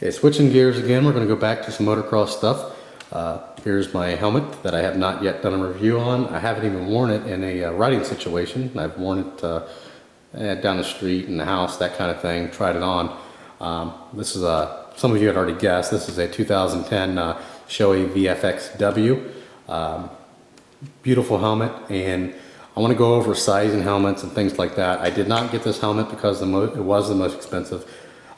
Okay, switching gears again, we're going to go back to some motocross stuff. Here's my helmet that I have not yet done a review on. I haven't even worn it in a riding situation. I've worn it down the street, in the house, that kind of thing, tried it on. This is some of you had already guessed, this is a 2010 Shoei VFX-W. Beautiful helmet, and I want to go over sizing helmets and things like that. I did not get this helmet because it was the most expensive.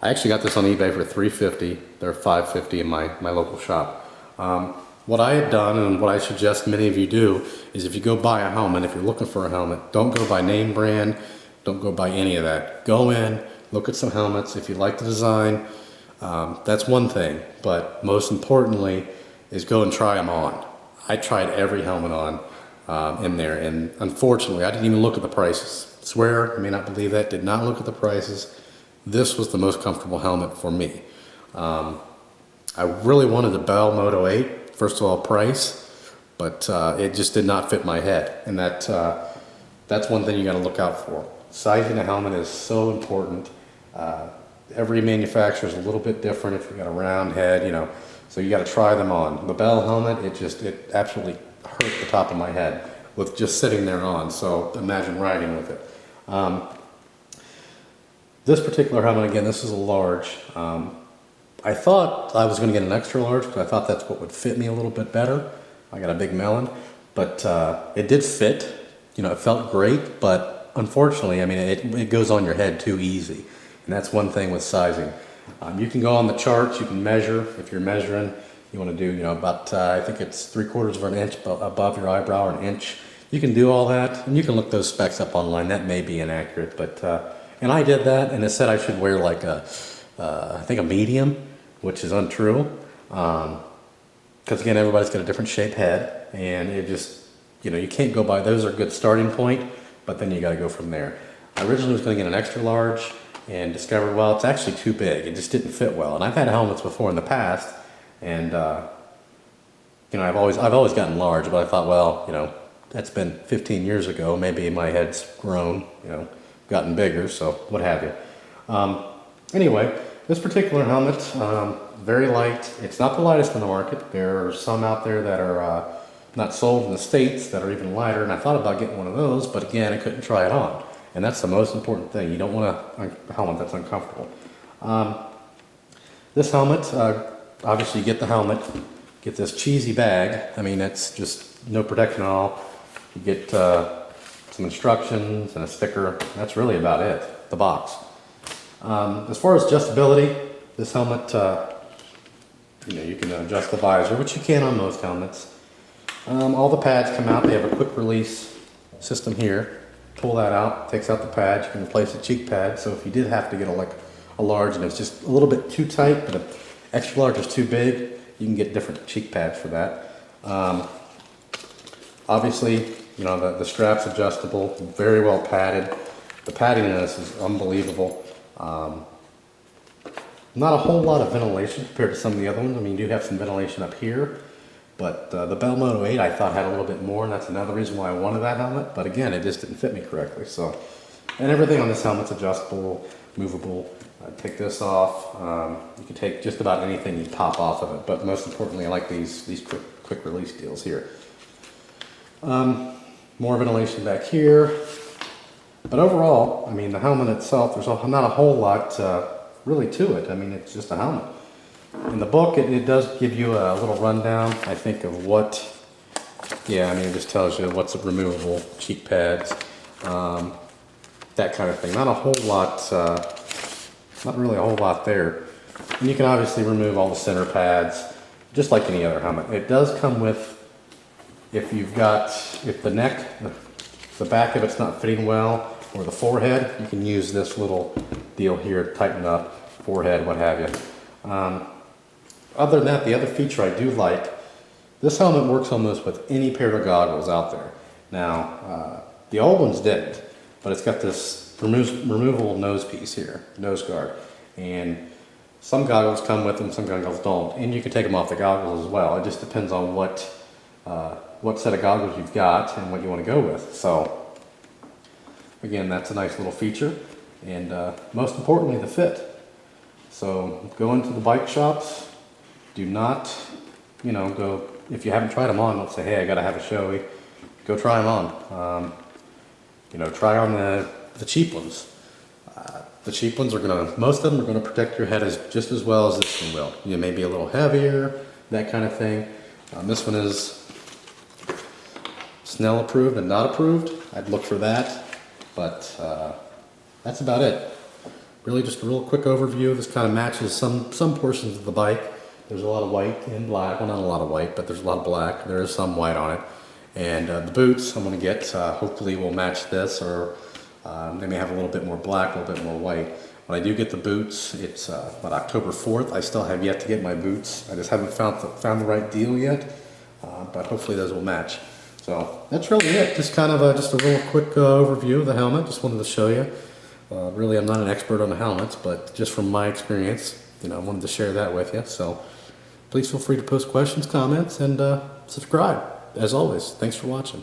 I actually got this on eBay for $350. They're $550 in my local shop. What I had done, and what I suggest many of you do, is if you go buy a helmet, if you're looking for a helmet, don't go by name brand, don't go by any of that. Go in, look at some helmets. If you like the design, that's one thing, but most importantly is go and try them on. I tried every helmet on in there, and unfortunately I didn't even look at the prices. I swear, you may not believe that, did not look at the prices. This was the most comfortable helmet for me. I really wanted the Bell Moto 8, first of all price, but it just did not fit my head, and that's one thing you got to look out for. Sizing a helmet is so important. Every manufacturer is a little bit different. If you've got a round head, you know, so you got to try them on. The Bell helmet, it absolutely hurt the top of my head with just sitting there on, so imagine riding with it. This particular helmet, again, this is a large. I thought I was going to get an extra large because I thought that's what would fit me a little bit better. I got a big melon, but it did fit. You know, it felt great, but unfortunately, I mean, it goes on your head too easy. And that's one thing with sizing. You can go on the charts, you can measure. If you're measuring, you want to do, you know, about, I think it's 3/4 of an inch above your eyebrow, or an inch. You can do all that, and you can look those specs up online. That may be inaccurate, but, and I did that, and it said I should wear like I think a medium, which is untrue. Because again, everybody's got a different shaped head, and it just, you know, you can't go by, those are a good starting point, but then you got to go from there. I originally was going to get an extra large and discovered, well, it's actually too big. It just didn't fit well. And I've had helmets before in the past, and you know, I've always gotten large, but I thought, well, you know, that's been 15 years ago. Maybe my head's grown, you know, gotten bigger, so what have you. Anyway, this particular helmet, very light. It's not the lightest in the market. There are some out there that are not sold in the States that are even lighter, and I thought about getting one of those, but again, I couldn't try it on. And that's the most important thing. You don't want a helmet that's uncomfortable. This helmet, obviously you get the helmet, get this cheesy bag. I mean, it's just no protection at all. You get some instructions and a sticker. That's really about it, the box. As far as adjustability, this helmet, you know, you can adjust the visor, which you can on most helmets. All the pads come out. They have a quick release system here. Pull that out, takes out the pad. You can replace the cheek pad. So if you did have to get a large and it's just a little bit too tight, but an extra large is too big, you can get different cheek pads for that. Obviously, you know, the strap's adjustable, very well padded. The padding in this is unbelievable. Not a whole lot of ventilation compared to some of the other ones. I mean, you do have some ventilation up here, but the Bell Moto 8 I thought had a little bit more, and that's another reason why I wanted that helmet. But again, it just didn't fit me correctly. So, and everything on this helmet's adjustable, movable. Take this off. You can take just about anything you pop off of it. But most importantly, I like these quick release deals here. More ventilation back here. But overall, I mean, the helmet itself, there's not a whole lot really to it. I mean, it's just a helmet. In the book, it does give you a little rundown, I think, of what, yeah, I mean, it just tells you what's removable, cheek pads, that kind of thing. Not a whole lot, not really a whole lot there. And you can obviously remove all the center pads, just like any other helmet. It does come with, if the neck, the back of it's not fitting well, or the forehead, you can use this little deal here to tighten up, forehead, what have you. Other than that, the other feature I do like, this helmet works almost with any pair of goggles out there. Now, the old ones didn't, but it's got this removable nose piece here, nose guard. And some goggles come with them, some goggles don't. And you can take them off the goggles as well. It just depends on what set of goggles you've got and what you want to go with. So, again, that's a nice little feature. And most importantly, the fit. So go into the bike shops. Do not, go, if you haven't tried them on, don't say, hey, I gotta have a Shoei. Go try them on. Try on the cheap ones. The cheap ones most of them are gonna protect your head just as well as this one will. You may be a little heavier, that kind of thing. This one is Snell approved and not approved. I'd look for that, but that's about it. Really just a real quick overview. This kind of matches some portions of the bike. There's a lot of white and black. Well, not a lot of white, but there's a lot of black. There is some white on it. And the boots I'm going to get hopefully will match this, or they may have a little bit more black, a little bit more white. When I do get the boots, it's October 4th. I still have yet to get my boots. I just haven't found the right deal yet, but hopefully those will match. So that's really it. Just kind of just a real quick overview of the helmet. Just wanted to show you. Really, I'm not an expert on the helmets, but just from my experience, I wanted to share that with you. So please feel free to post questions, comments, and subscribe. As always, thanks for watching.